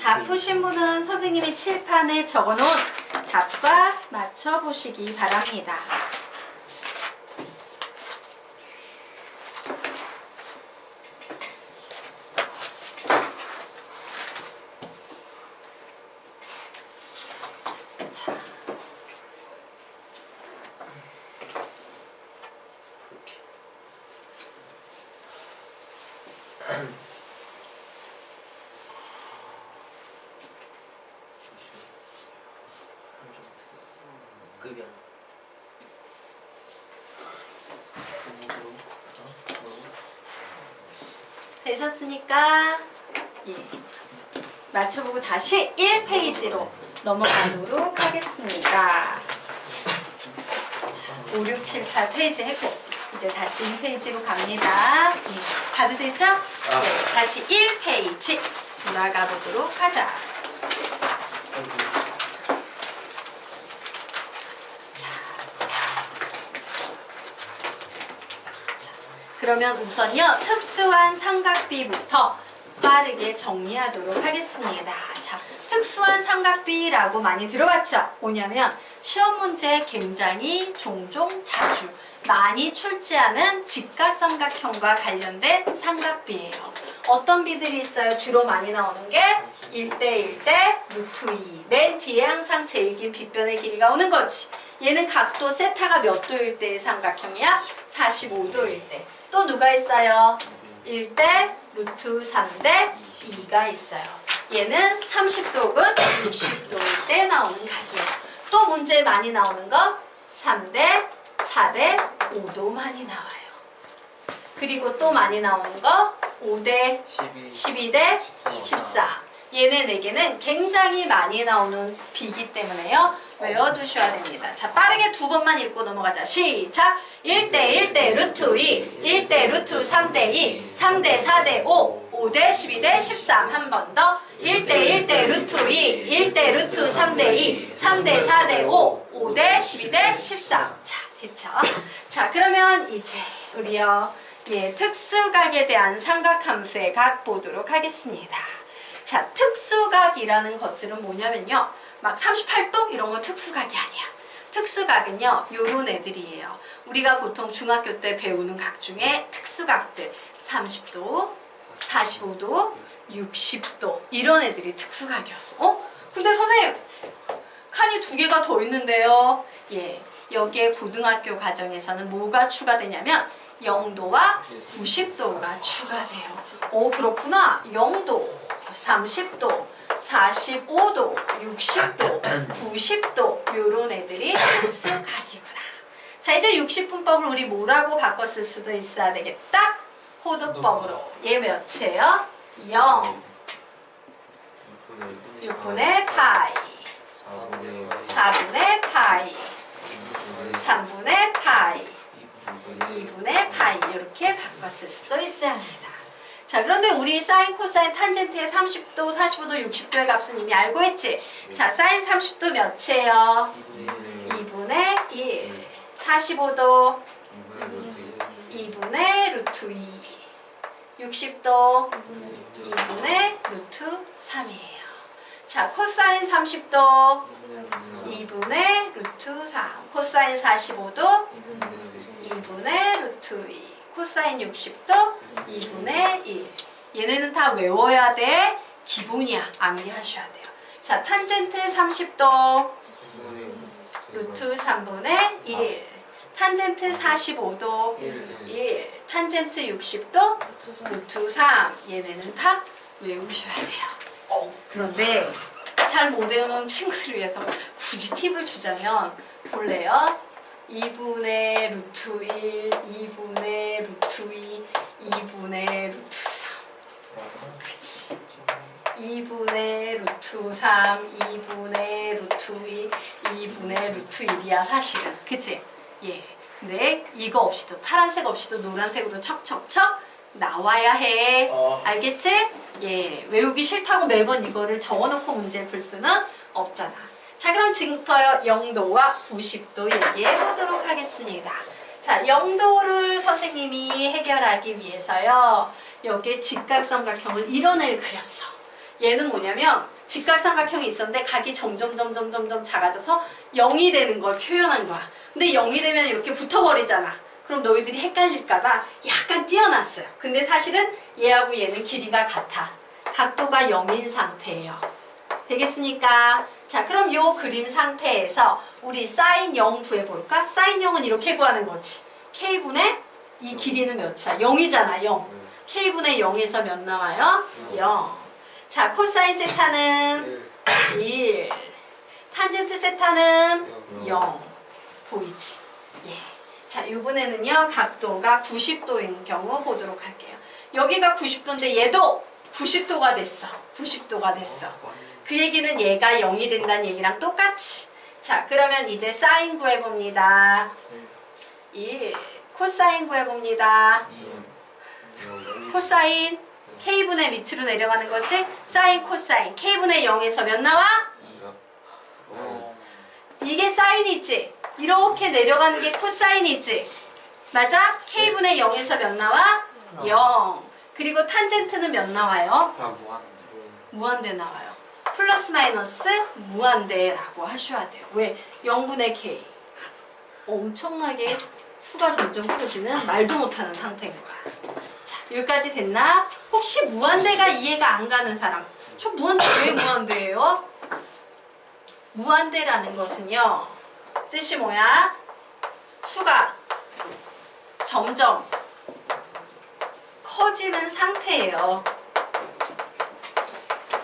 다 푸신 분은 선생님이 칠판에 적어놓은 답과 맞춰보시기 바랍니다. 급여. 되셨으니까 예. 맞춰보고 다시 1페이지로 넘어가도록 하겠습니다. 5, 6, 7, 8페이지 했고 이제 다시 1페이지로 갑니다. 예. 봐도 되죠? 네, 다시 1페이지 돌아가 보도록 하자. 그러면 우선요 특수한 삼각비부터 빠르게 정리하도록 하겠습니다. 자, 특수한 삼각비라고 많이 들어봤죠? 뭐냐면 시험 문제에 굉장히 종종 자주 많이 출제하는 직각삼각형과 관련된 삼각비예요. 어떤 비들이 있어요? 주로 많이 나오는 게 1대 1대 루트 2. 맨 뒤에 항상 제일 긴 빗변의 길이가 오는 거지. 얘는 각도 세타가 몇 도일 때의 삼각형이야? 45도일 때. 또 누가 있어요? 1대 루트 3대 2가 있어요. 얘는 30도근 60도일 때 나오는 각이에요. 또 문제에 많이 나오는 거 3대 4대 5도 많이 나와요. 그리고 또 많이 나오는 거 5대 12대 14. 얘네 4개는 굉장히 많이 나오는 비기 때문에요. 외워두셔야 됩니다. 자, 빠르게 두 번만 읽고 넘어가자. 시작! 1대 1대 루트 2, 1대 루트 3대 2, 3대 4대 5, 5대 12대 13. 한 번 더. 1대 1대 루트 2, 1대 루트 3대 2, 3대 4대 5, 5대 12대 13. 자, 됐죠? 자, 그러면 이제 우리요. 예, 특수각에 대한 삼각함수의 각 보도록 하겠습니다. 자, 특수각이라는 것들은 뭐냐면요. 막 38도 이런 건 특수각이 아니야. 특수각은요, 요런 애들이에요. 우리가 보통 중학교 때 배우는 각 중에 특수각들 30도, 45도, 60도 이런 애들이 특수각이었어. 어? 근데 선생님, 칸이 2개가 더 있는데요. 예, 여기에 고등학교 과정에서는 뭐가 추가되냐면 0도와 90도가 추가돼요. 오, 그렇구나. 0도, 30도, 45도, 60도, 90도 요런 애들이 특수각이구나. 자, 이제 60분법을 우리 뭐라고 바꿨을 수도 있어야 되겠다? 호도법으로. 얘 몇이에요? 0. 6분의 파이, 4분의 파이, 3분의 파이, 2분의 파이 이렇게 바꿨을 수도 있어야 합니다. 자, 그런데 우리 사인, 코사인, 탄젠트의 30도, 45도, 60도의 값은 이미 알고 있지? 자, 사인 30도 몇이에요? 2분의 1. 45도 2분의 루트 2. 60도 2분의 루트 3이에요. 자, 코사인 30도 2분의 루트 3. 코사인 45도 2분의 루트 2. 코사인 60도 2분의 1. 얘네는 다 외워야 돼. 기본이야. 암기하셔야 돼요. 자, 탄젠트 30도 루트 3분의 1. 탄젠트 45도 1. 탄젠트 60도 루트 3. 얘네는 다 외우셔야 돼요. 그런데 잘 못 외우는 친구들을 위해서 굳이 팁을 주자면 볼래요? 2분의 루트 1, 2분의 루트 2, 2분의 루트 3. 그치? 2분의 루트 3, 2분의 루트 2, 2분의 루트 1이야 사실은. 그치? 예. 근데 이거 없이도 파란색 없이도 노란색으로 척척척 나와야 해. 알겠지? 예. 외우기 싫다고 매번 이거를 적어놓고 문제를 풀 수는 없잖아. 자, 그럼 지금부터 0도와 90도 얘기해 보도록 하겠습니다. 자, 0도를 선생님이 해결하기 위해서요. 여기에 직각삼각형을 이런 애를 그렸어. 얘는 뭐냐면 직각삼각형이 있었는데 각이 점점 작아져서 0이 되는 걸 표현한 거야. 근데 0이 되면 이렇게 붙어버리잖아. 그럼 너희들이 헷갈릴까봐 약간 띄어놨어요. 근데 사실은 얘하고 얘는 길이가 같아. 각도가 0인 상태예요. 되겠습니까? 자, 그럼 요 그림 상태에서 우리 사인 0 구해볼까? 사인 0은 이렇게 구하는 거지. K분의 이 길이는 몇이야? 0이잖아, 0. K분의 0에서 몇 나와요? 0. 자, 코사인 세타는 1. 탄젠트 세타는 0. 보이지? 예. 자, 이번에는요, 각도가 90도인 경우 보도록 할게요. 여기가 90도인데 얘도 90도가 됐어. 90도가 됐어. 그 얘기는 얘가 0이 된다는 얘기랑 똑같이. 자, 그러면 이제 사인 구해봅니다. 1. 코사인 구해봅니다. 코사인 K분의 밑으로 내려가는 거지? 사인 코사인 K분의 0에서 몇 나와? 이게 사인이지? 이렇게 내려가는 게 코사인이지? 맞아? K분의 0에서 몇 나와? 0. 그리고 탄젠트는 몇 나와요? 무한대 나와요. 플러스 마이너스 무한대라고 하셔야 돼요. 왜? 0분의 K. 엄청나게 수가 점점 커지는 말도 못하는 상태인 거야. 자, 여기까지 됐나? 혹시 무한대가 이해가 안 가는 사람? 저 무한대 왜 무한대예요? 무한대라는 것은요, 뜻이 뭐야? 수가 점점 커지는 상태예요.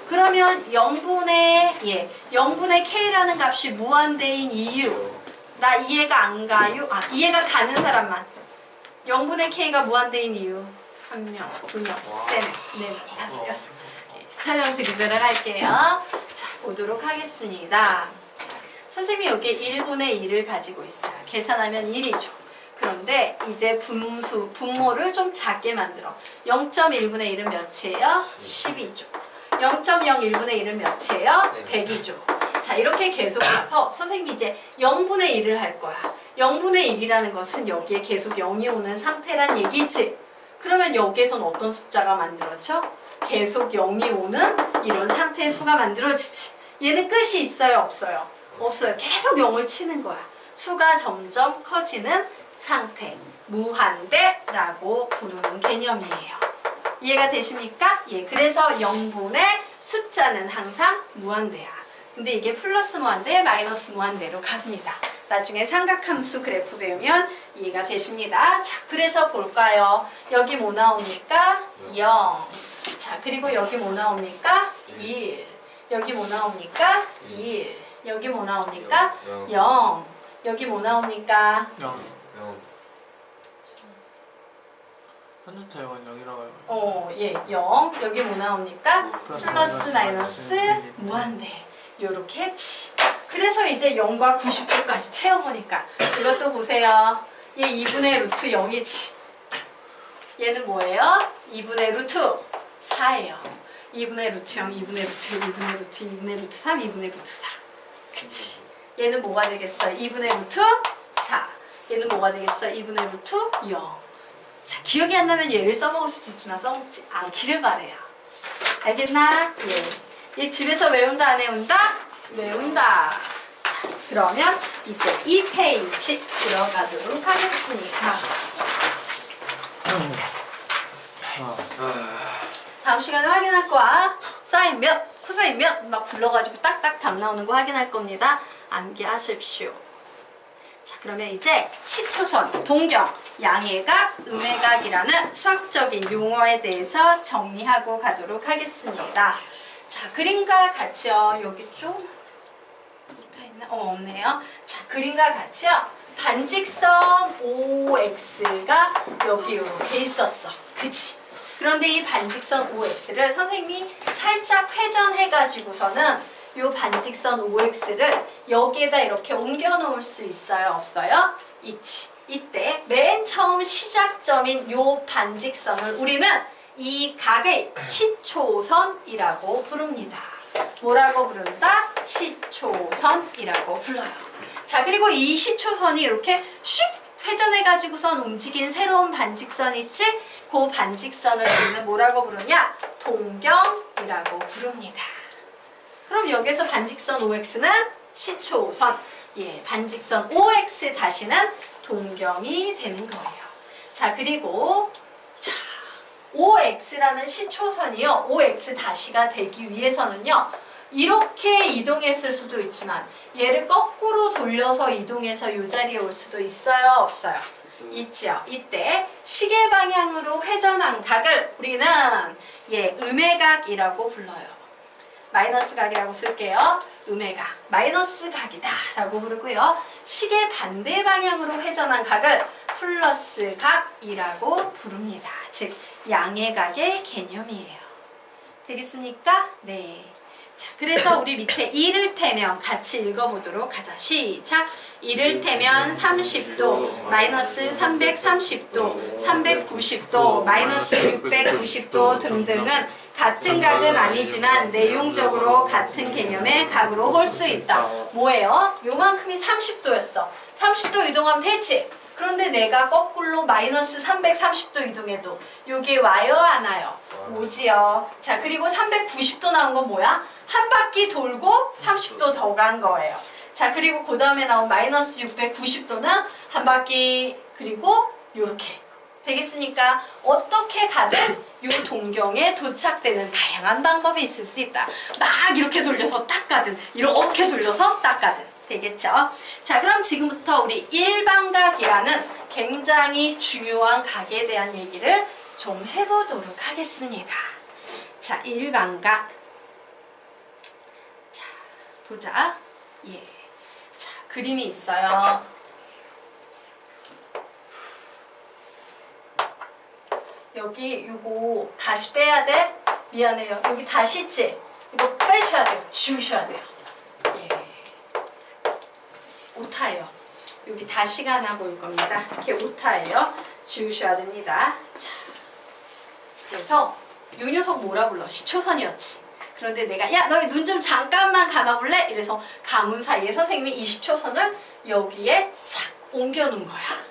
그러면 0분의 K라는 값이 무한대인 이유. 나 이해가 안 가요? 아, 이해가 가는 사람만. 0분의 K가 무한대인 이유. 1명, 2명, 3명, 4명, 5, 6. 설명드리도록 할게요. 자, 보도록 하겠습니다. 선생님이 여기 1분의 1을 가지고 있어요. 계산하면 1이죠. 그런데 이제 분모를 좀 작게 만들어. 0.1분의 1은 몇이에요? 12죠. 0.01분의 1은 몇이에요? 100이죠. 자, 이렇게 계속 가서 선생님이 이제 0분의 1을 할 거야. 0분의 1이라는 것은 여기에 계속 0이 오는 상태란 얘기지. 그러면 여기에선 어떤 숫자가 만들어져? 계속 0이 오는 이런 상태의 수가 만들어지지. 얘는 끝이 있어요? 없어요? 없어요. 계속 0을 치는 거야. 수가 점점 커지는 상태. 무한대라고 부르는 개념이에요. 이해가 되십니까? 예, 그래서 0분의 숫자는 항상 무한대야. 근데 이게 플러스 무한대, 마이너스 무한대로 갑니다. 나중에 삼각함수 그래프 배우면 이해가 되십니다. 자, 그래서 볼까요? 여기 뭐 나옵니까? 0. 자, 그리고 여기 뭐 나옵니까? 1. 여기 뭐 나옵니까? 1. 여기 뭐 나옵니까? 0. 여기 뭐 나옵니까? 0. 탄젠트 X는 0이라고 해요. 예, 0. 여기 뭐 나옵니까? 플러스 마이너스 무한대. 요렇게 했지. 그래서 이제 0과 90도까지 채워보니까 이것도 보세요. 얘 2분의 루트 0이지. 얘는 뭐예요? 2분의 루트 4예요. 2분의 루트 0, 2분의 루트 1, 2분의 루트 2, 2분의 루트 3, 2분의 루트 4. 그치? 얘는 뭐가 되겠어? 2분의 루트 4. 얘는 뭐가 되겠어? 2분의 루트 0. 자, 기억이 안 나면 얘를 써먹을 수도 있지만 써먹지 않기를 바래요. 알겠나? 예. 얘 집에서 외운다 안 외운다? 외운다. 자, 그러면 이제 2페이지 들어가도록 하겠습니다. 다음 시간에 확인할 거야. 사인 몇, 코사인 몇 막 불러가지고 딱딱 답 나오는 거 확인할 겁니다. 암기하십시오. 자, 그러면 이제 시초선, 동경, 양해각, 음해각이라는 수학적인 용어에 대해서 정리하고 가도록 하겠습니다. 자, 그림과 같이요. 여기 좀 붙어있나? 없네요. 자, 그림과 같이요. 반직선 OX가 여기 이렇게 있었어. 그치? 그런데 이 반직선 OX를 선생님이 살짝 회전해가지고서는 이 반직선 OX를 여기에다 이렇게 옮겨 놓을 수 있어요? 없어요? 있지. 이때 맨 처음 시작점인 이 반직선을 우리는 이 각의 시초선이라고 부릅니다. 뭐라고 부른다? 시초선이라고 불러요. 자, 그리고 이 시초선이 이렇게 슉 회전해가지고선 움직인 새로운 반직선 있지? 그 반직선을 우리는 뭐라고 부르냐? 동경이라고 부릅니다. 그럼 여기서 반직선 OX는 시초선, 예, 반직선 OX 다시는 동경이 되는 거예요. 자, 그리고 자, OX라는 시초선이요. OX 다시가 되기 위해서는요. 이렇게 이동했을 수도 있지만 얘를 거꾸로 돌려서 이동해서 이 자리에 올 수도 있어요? 없어요? 있죠. 이때 시계 방향으로 회전한 각을 우리는 예, 음해각이라고 불러요. 마이너스 각이라고 쓸게요. 음해각, 마이너스 각이다 라고 부르고요. 시계 반대 방향으로 회전한 각을 플러스 각이라고 부릅니다. 즉 양해각의 개념이에요. 되겠습니까? 네. 자, 그래서 우리 밑에 이를테면 같이 읽어보도록 하자. 시작! 이를테면 30도, 마이너스 330도, 390도, 마이너스 690도 등등은 같은 각은 아니지만 내용적으로 같은 개념의 각으로 볼 수 있다. 뭐예요? 요만큼이 30도였어. 30도 이동하면 되지? 그런데 내가 거꾸로 마이너스 330도 이동해도 여기 와요 안 와요? 오지요. 자, 그리고 390도 나온 건 뭐야? 한 바퀴 돌고 30도 더 간 거예요. 자, 그리고 그 다음에 나온 마이너스 690도는 한 바퀴 그리고 요렇게 되겠습니까? 어떻게 가든 요 동경에 도착되는 다양한 방법이 있을 수 있다. 막 이렇게 돌려서 딱 가든 이렇게 돌려서 딱 가든 되겠죠? 자, 그럼 지금부터 우리 일반각이라는 굉장히 중요한 각에 대한 얘기를 좀 해보도록 하겠습니다. 자, 일반각. 자, 보자. 예. 자, 그림이 있어요. 여기 요거 다시 빼야 돼? 미안해요. 여기 다시 있지? 이거 빼셔야 돼요. 지우셔야 돼요. 예. 오타예요. 여기 다시가 나 보일 겁니다. 이렇게 오타예요. 지우셔야 됩니다. 자, 그래서 요 녀석 뭐라 불러? 시초선이었지. 그런데 내가 야 너희 눈 좀 잠깐만 감아볼래? 이래서 감은 사이에 선생님이 이 시초선을 여기에 싹 옮겨놓은 거야.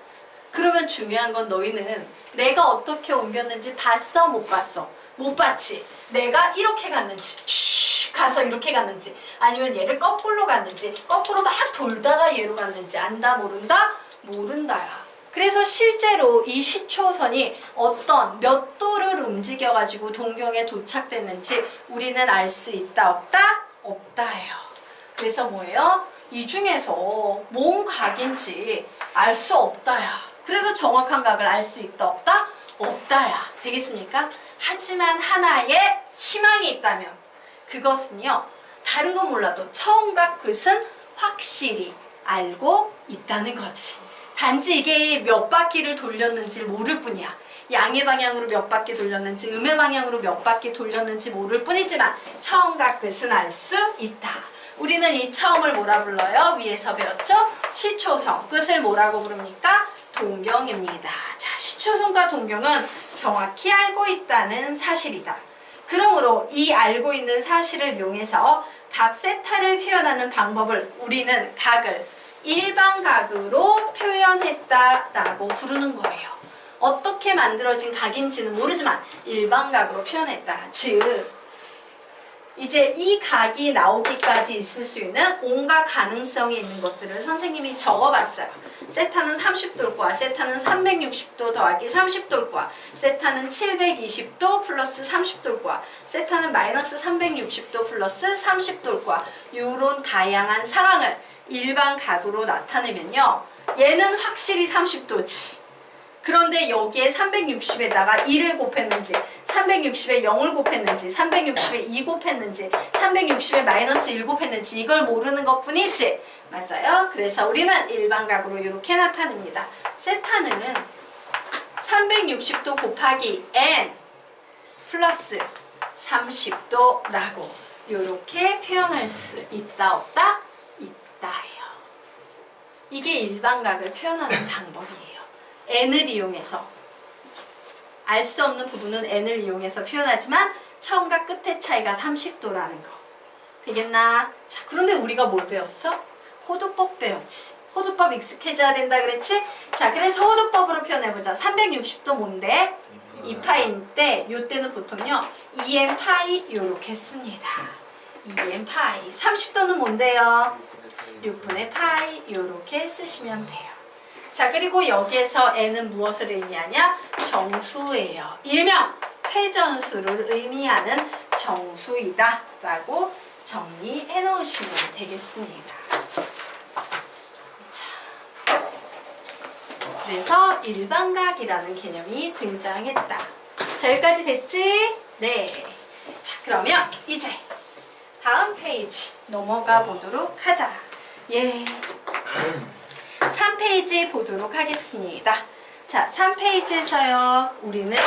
그러면 중요한 건 너희는 내가 어떻게 옮겼는지 봤어? 못 봤어? 못 봤지? 내가 이렇게 갔는지 슉 가서 이렇게 갔는지 아니면 얘를 거꾸로 갔는지 거꾸로 막 돌다가 얘로 갔는지 안다 모른다? 모른다야. 그래서 실제로 이 시초선이 어떤 몇 도를 움직여가지고 동경에 도착됐는지 우리는 알 수 있다 없다? 없다예요. 그래서 뭐예요? 이 중에서 뭔 각인지 알 수 없다야. 그래서 정확한 각을 알 수 있다 없다? 없다야. 되겠습니까? 하지만 하나의 희망이 있다면 그것은요. 다른 건 몰라도 처음과 끝은 확실히 알고 있다는 거지. 단지 이게 몇 바퀴를 돌렸는지 모를 뿐이야. 양의 방향으로 몇 바퀴 돌렸는지 음의 방향으로 몇 바퀴 돌렸는지 모를 뿐이지만 처음과 끝은 알 수 있다. 우리는 이 처음을 뭐라 불러요? 위에서 배웠죠? 시초선. 끝을 뭐라고 부릅니까? 동경입니다. 자, 시초선과 동경은 정확히 알고 있다는 사실이다. 그러므로 이 알고 있는 사실을 이용해서 각 세타를 표현하는 방법을 우리는 각을 일반각으로 표현했다라고 부르는 거예요. 어떻게 만들어진 각인지는 모르지만 일반각으로 표현했다. 즉 이제 이 각이 나오기까지 있을 수 있는 온갖 가능성이 있는 것들을 선생님이 적어봤어요. 세타는 30도일과 세타는 360도 더하기 30도일과 세타는 720도 플러스 30도일과 세타는 마이너스 360도 플러스 30도일과 이런 다양한 상황을 일반 각으로 나타내면요. 얘는 확실히 30도지. 그런데 여기에 360에다가 1을 곱했는지 360에 0을 곱했는지 360에 2 곱했는지 360에 마이너스 1 곱했는지 이걸 모르는 것뿐이지. 맞아요? 그래서 우리는 일반각으로 이렇게 나타냅니다. 세타는 360도 곱하기 n 플러스 30도라고 이렇게 표현할 수 있다 없다? 있다예요. 이게 일반각을 표현하는 방법이에요. n을 이용해서 알 수 없는 부분은 n을 이용해서 표현하지만 처음과 끝의 차이가 30도라는 거. 되겠나? 자, 그런데 우리가 뭘 배웠어? 호도법 배웠지. 호도법 익숙해져야 된다 그랬지? 자, 그래서 호도법으로 표현해보자. 360도 뭔데? 2파이인데 요때는 보통요 2n 파이 요렇게 씁니다. 2n 파이. 30도는 뭔데요? 6분의 파이. 이렇게 쓰시면 돼요. 자, 그리고 여기에서 n은 무엇을 의미하냐? 정수예요. 일명 회전수를 의미하는 정수이다 라고 정리해 놓으시면 되겠습니다. 자, 그래서 일반각이라는 개념이 등장했다. 자, 여기까지 됐지? 네. 자, 그러면 이제 다음 페이지 넘어가 보도록 하자. 예. 3페이지 보도록 하겠습니다. 자, 3페이지에서요, 우리는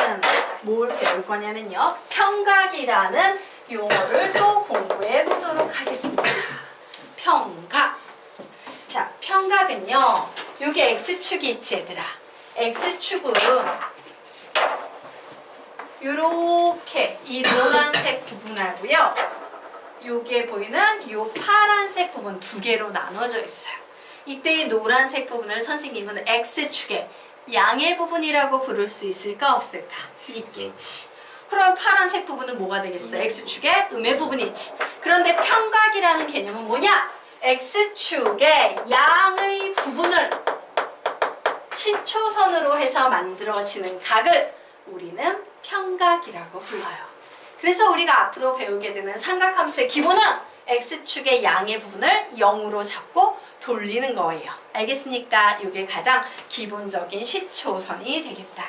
뭘 배울 거냐면요, 평각이라는 용어를 또 공부해 보도록 하겠습니다. 평각. 자, 평각은요, 여기 X축이 있지, 얘들아. X축은 요렇게 이 노란색 부분하고요, 여기에 보이는 요 파란색 부분 두 개로 나눠져 있어요. 이때 이 노란색 부분을 선생님은 X축의 양의 부분이라고 부를 수 있을까 없을까? 있겠지. 그럼 파란색 부분은 뭐가 되겠어? X축의 음의 부분이지. 그런데 평각이라는 개념은 뭐냐? X축의 양의 부분을 시초선으로 해서 만들어지는 각을 우리는 평각이라고 불러요. 그래서 우리가 앞으로 배우게 되는 삼각함수의 기본은 X축의 양의 부분을 0으로 잡고 돌리는 거예요. 알겠습니까? 이게 가장 기본적인 시초선이 되겠다.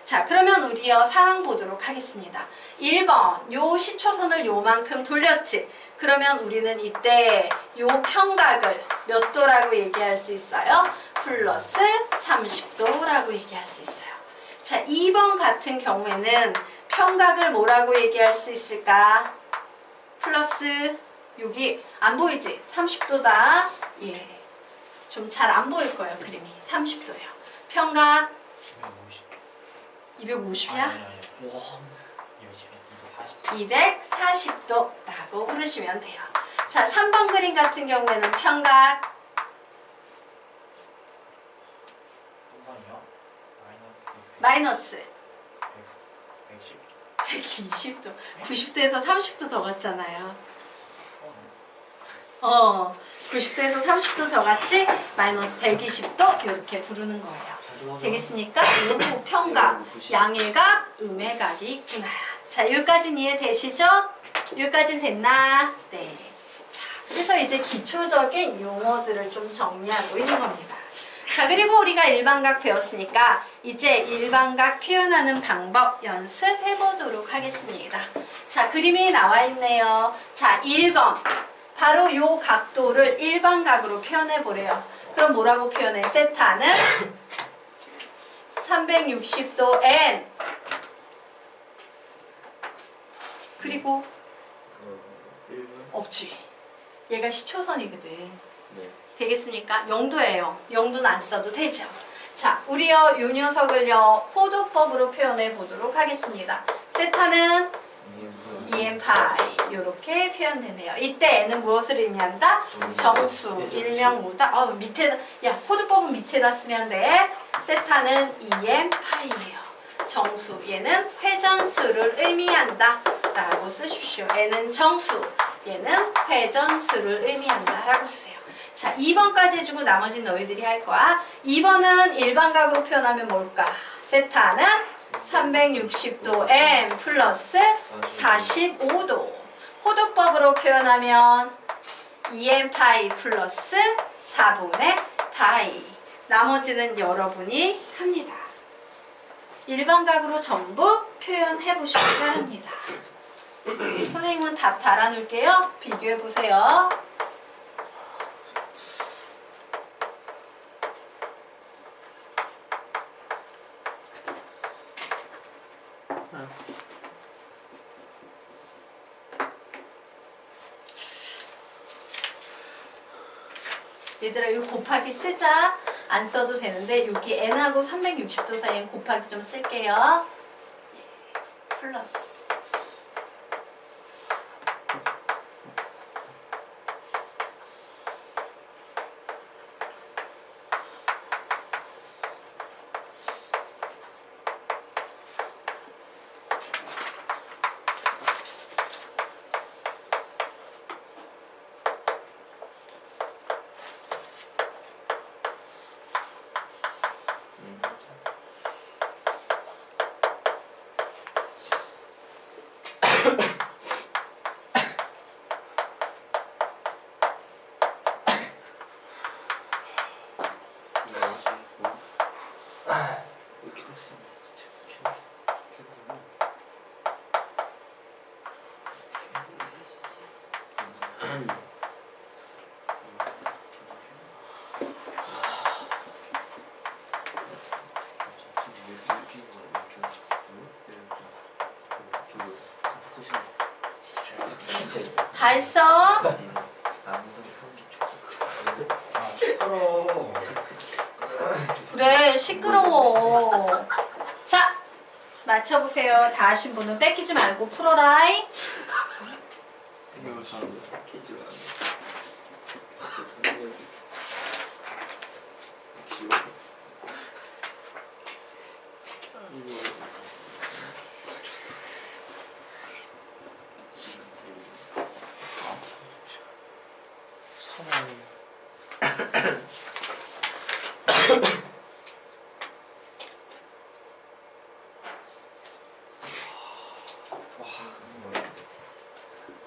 자, 그러면 우리요 상황 보도록 하겠습니다. 1번, 요 시초선을 요만큼 돌렸지? 그러면 우리는 이때 요 평각을 몇 도라고 얘기할 수 있어요? 플러스 30도라고 얘기할 수 있어요. 자, 2번 같은 경우에는 평각을 뭐라고 얘기할 수 있을까? 플러스, 여기 안 보이지? 30도다. 예. 좀 잘 안 보일 거예요, 그림이. 30도예요. 평각 250이야? 240도라고 부르시면 돼요. 자, 3번 그림 같은 경우에는 평각 마이너스 120도. 90도에서 30도 더 갔잖아요. 90도에서 30도 더 갔지? 마이너스 120도 이렇게 부르는 거예요. 되겠습니까? 요거 평각, 양의각, 음의각이 있구나. 자, 여기까지는 이해되시죠? 여기까지는 됐나? 네. 자, 그래서 이제 기초적인 용어들을 좀 정리하고 있는 겁니다. 자, 그리고 우리가 일반각 배웠으니까 이제 일반각 표현하는 방법 연습해 보도록 하겠습니다. 자, 그림이 나와 있네요. 자, 1번. 바로 요 각도를 일반각으로 표현해 보래요. 그럼 뭐라고 표현해? 세타는 360도 n 그리고 없지. 얘가 시초선이거든. 네. 되겠습니까? 0도예요. 0도는 안 써도 되죠. 자, 우리요 요 녀석을요 호도법으로 표현해 보도록 하겠습니다. 세타는 2n 파이 이렇게 표현되네요. 이때 n은 무엇을 의미한다? 정수, 일명 뭐다? 밑에다, 야 호도법은 밑에다 쓰면 돼. 세타는 2n 파이예요. 정수, 얘는 회전수를 의미한다 라고 쓰십시오. 얘는 정수, 얘는 회전수를 의미한다 라고 쓰세요. 자, 2번까지 해주고 나머지는 너희들이 할 거야. 2번은 일반각으로 표현하면 뭘까? 세타는 360도 n 플러스 45도. 호도법으로 표현하면 2n 파이 플러스 4분의 파이. 나머지는 여러분이 합니다. 일반각으로 전부 표현해 보시기 바랍니다. 선생님은 답 달아놓을게요. 비교해 보세요. 얘들아 이거 곱하기 쓰자. 안 써도 되는데 여기 n하고 360도 사이에 곱하기 좀 쓸게요. 플러스 다 했어? 시끄러워. 그래, 시끄러워. 자, 맞춰보세요. 다 하신 분은 뺏기지 말고 풀어라이. 이거 잘 사나이.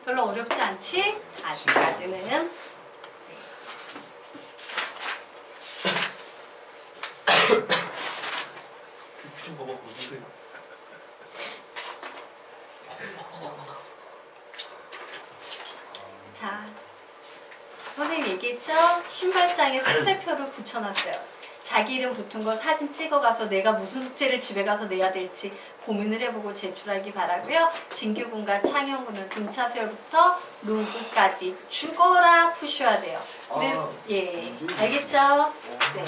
별로 어렵지 않지? 아직까지는. 좀 먹어 보는데. 자, 선생님 얘기했죠? 신발장에 숙제표를 붙여놨어요. 자기 이름 붙은 걸 사진 찍어가서 내가 무슨 숙제를 집에 가서 내야 될지 고민을 해보고 제출하기 바라고요. 진규군과 창현군은 등차 수열부터 룰구까지 죽어라 푸셔야 돼요. 근데 예, 알겠죠? 네.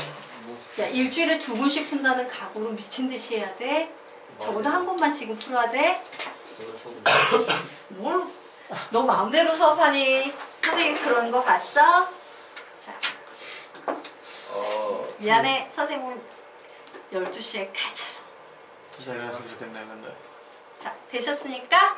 야, 일주일에 2번씩 푼다는 각오로 미친 듯이 해야 돼. 적어도 한 권만씩은 풀어야 돼. 뭘? 너 마음대로 수업하니? 선생님 그런 거 봤어? 자, 미안해. 선생님은 12시에 칼처럼. 진짜 이랬으면 좋겠네 근데. 자, 되셨습니까?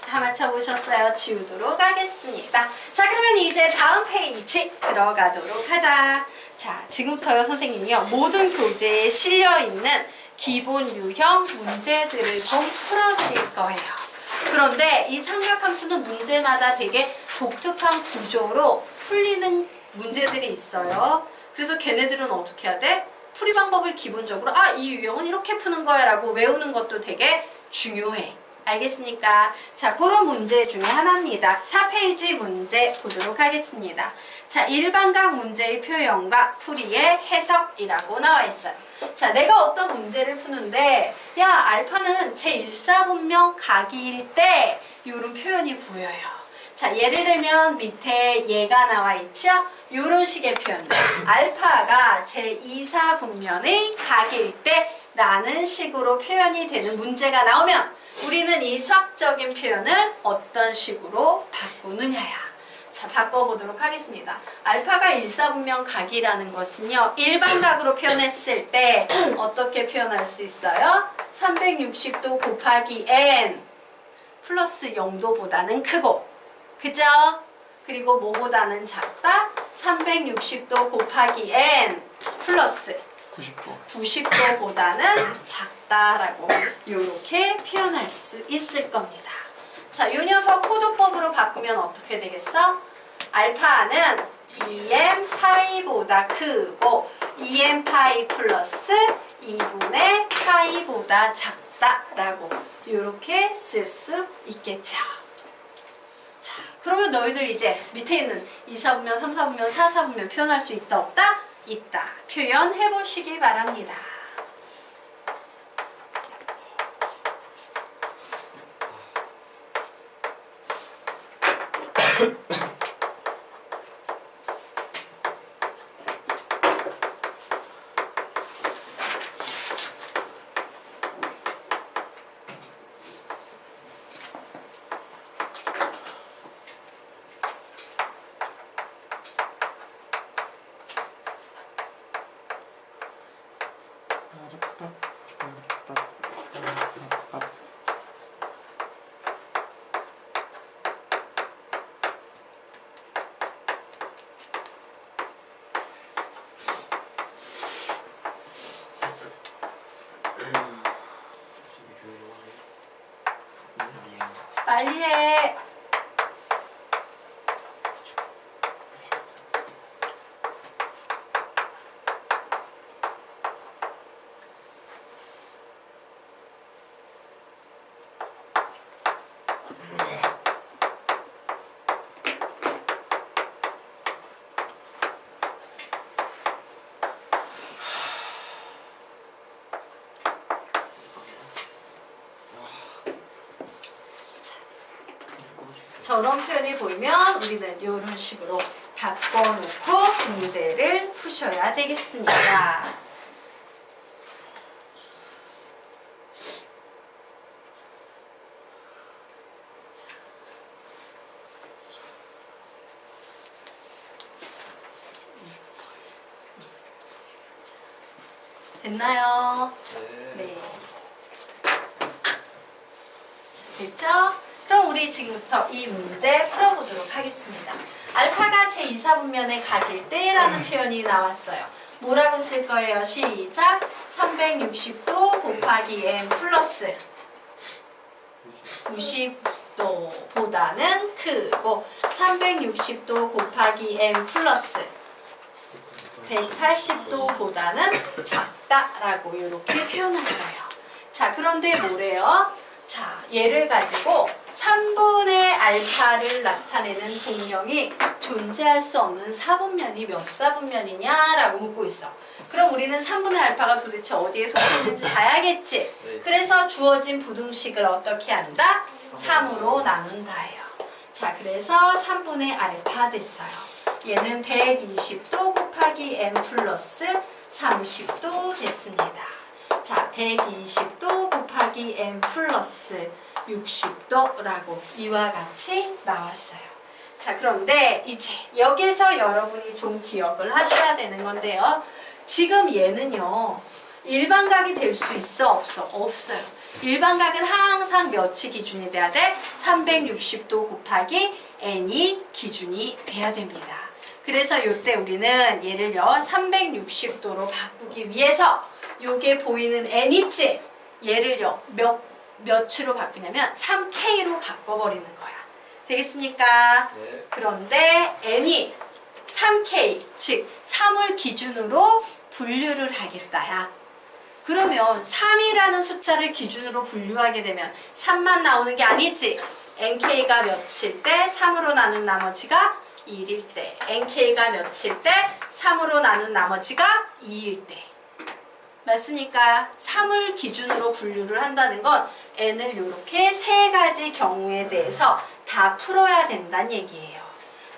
다 맞춰보셨어요? 지우도록 하겠습니다. 자, 그러면 이제 다음 페이지 들어가도록 하자. 자, 지금부터요 선생님이요 모든 교재에 실려있는 기본 유형 문제들을 좀 풀어질 거예요. 그런데 이 삼각함수는 문제마다 되게 독특한 구조로 풀리는 문제들이 있어요. 그래서 걔네들은 어떻게 해야 돼? 풀이 방법을 기본적으로 이 유형은 이렇게 푸는 거야 라고 외우는 것도 되게 중요해. 알겠습니까? 자, 그런 문제 중에 하나입니다. 4페이지 문제 보도록 하겠습니다. 자, 일반각 문제의 표현과 풀이의 해석이라고 나와 있어요. 자, 내가 어떤 문제를 푸는데 야, 알파는 제1사분명 각일 때 이런 표현이 보여요. 자, 예를 들면 밑에 얘가 나와 있죠? 이런 식의 표현들. 알파가 제2사분면의 각일 때 라는 식으로 표현이 되는 문제가 나오면 우리는 이 수학적인 표현을 어떤 식으로 바꾸느냐야. 자, 바꿔보도록 하겠습니다. 알파가 일사분명 각이라는 것은요, 일반각으로 표현했을 때 어떻게 표현할 수 있어요? 360도 곱하기 n 플러스 0도보다는 크고, 그죠? 그리고 뭐보다는 작다? 360도 곱하기 n 플러스 90도보다는 작다라고 이렇게 표현할 수 있을 겁니다. 자, 이 녀석 호도법으로 바꾸면 어떻게 되겠어? 알파는 2n 파이보다 크고 2n 파이 플러스 2분의 파이보다 작다라고 이렇게 쓸 수 있겠죠. 자, 그러면 너희들 이제 밑에 있는 2사분면, 3사분면, 4사분면 표현할 수 있다 없다? 있다. 표현해 보시기 바랍니다. 빨리 해. 저런 표현이 보이면 우리는 이런 식으로 바꿔놓고 문제를 푸셔야 되겠습니다. 됐나요? 네. 자, 됐죠? 그럼 우리 지금부터 이 문제 풀어보도록 하겠습니다. 알파가 제2사분면에 각일 때라는 표현이 나왔어요. 뭐라고 쓸 거예요? 시작! 360도 곱하기 m 플러스 90도보다는 크고 360도 곱하기 m 플러스 180도보다는 작다라고 이렇게 표현할 거예요. 자, 그런데 뭐래요? 자, 얘를 가지고 3분의 알파를 나타내는 동령이 존재할 수 없는 사분면이 몇 사분면이냐라고 묻고 있어. 그럼 우리는 3분의 알파가 도대체 어디에 속해 있는지 봐야겠지. 네. 그래서 주어진 부등식을 어떻게 한다? 3으로 나눈다예요. 자, 그래서 3분의 알파 됐어요. 얘는 120도 곱하기 m 플러스 30도 됐습니다. 자, 120도 곱하기 m 플러스 60도라고 이와 같이 나왔어요. 자, 그런데 이제 여기서 여러분이 좀 기억을 하셔야 되는 건데요. 지금 얘는요, 일반각이 될 수 있어? 없어? 없어요. 일반각은 항상 몇이 기준이 돼야 돼? 360도 곱하기 n이 기준이 돼야 됩니다. 그래서 이때 우리는 얘를요, 360도로 바꾸기 위해서 요게 보이는 n 있지? 얘를요, 몇으로 바꾸냐면 3k로 바꿔버리는 거야. 되겠습니까? 네. 그런데 n이 3k, 즉 3을 기준으로 분류를 하겠다야. 그러면 3이라는 숫자를 기준으로 분류하게 되면 3만 나오는 게 아니지. nk가 몇일 때 3으로 나눈 나머지가 1일 때, nk가 몇일 때 3으로 나눈 나머지가 2일 때. 맞습니까? 3을 기준으로 분류를 한다는 건 n을 이렇게 세 가지 경우에 대해서 다 풀어야 된다는 얘기예요.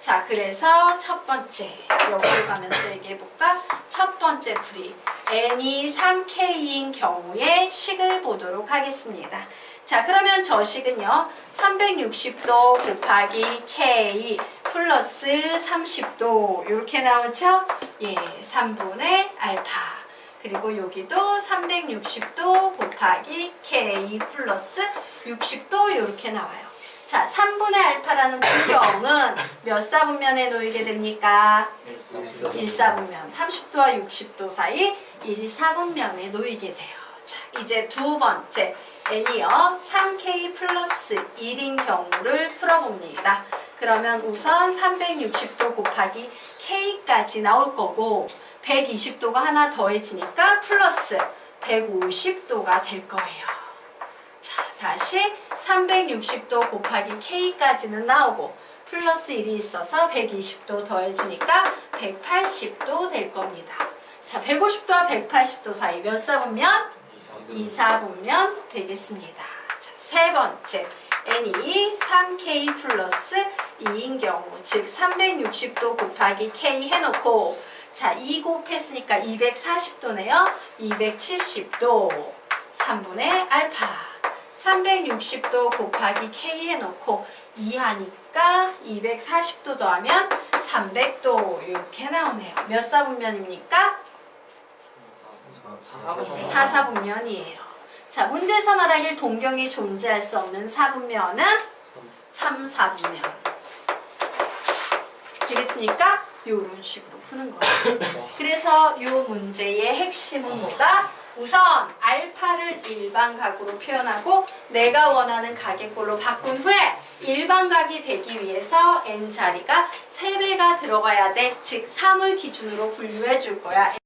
자, 그래서 첫 번째, 여기로 가면서 얘기해볼까? 첫 번째 풀이 n이 3k인 경우의 식을 보도록 하겠습니다. 자, 그러면 저 식은요, 360도 곱하기 k 플러스 30도 이렇게 나오죠? 예, 3분의 알파. 그리고 여기도 360도 곱하기 k 플러스 60도 이렇게 나와요. 자, 3분의 알파라는 분경은 몇 사분면에 놓이게 됩니까? 1사분면. 30도와 60도 사이 1사분면에 놓이게 돼요. 자, 이제 두 번째 n이요, 3k 플러스 1인 경우를 풀어봅니다. 그러면 우선 360도 곱하기 k까지 나올 거고 120도가 하나 더해지니까 플러스 150도가 될 거예요. 자, 다시 360도 곱하기 k까지는 나오고 플러스 1이 있어서 120도 더해지니까 180도 될 겁니다. 자, 150도와 180도 사이 몇 사분면? 2사분면 되겠습니다. 자, 세 번째 n이 3k 플러스 2인 경우, 즉 360도 곱하기 k 해놓고 자, 2 곱했으니까 240도네요. 270도 3분의 알파. 360도 곱하기 k 해놓고 2 하니까 240도 더하면 300도 이렇게 나오네요. 몇 사분면입니까? 4사분면이에요. 자, 문제에서 말하길 동경이 존재할 수 없는 사분면은 3사분면. 되겠습니까? 이런 식으로 푸는 거예요. 그래서 이 문제의 핵심은 뭐다? 우선 알파를 일반각으로 표현하고 내가 원하는 가계꼴로 바꾼 후에 일반각이 되기 위해서 n자리가 3배가 들어가야 돼. 즉 3을 기준으로 분류해 줄 거야.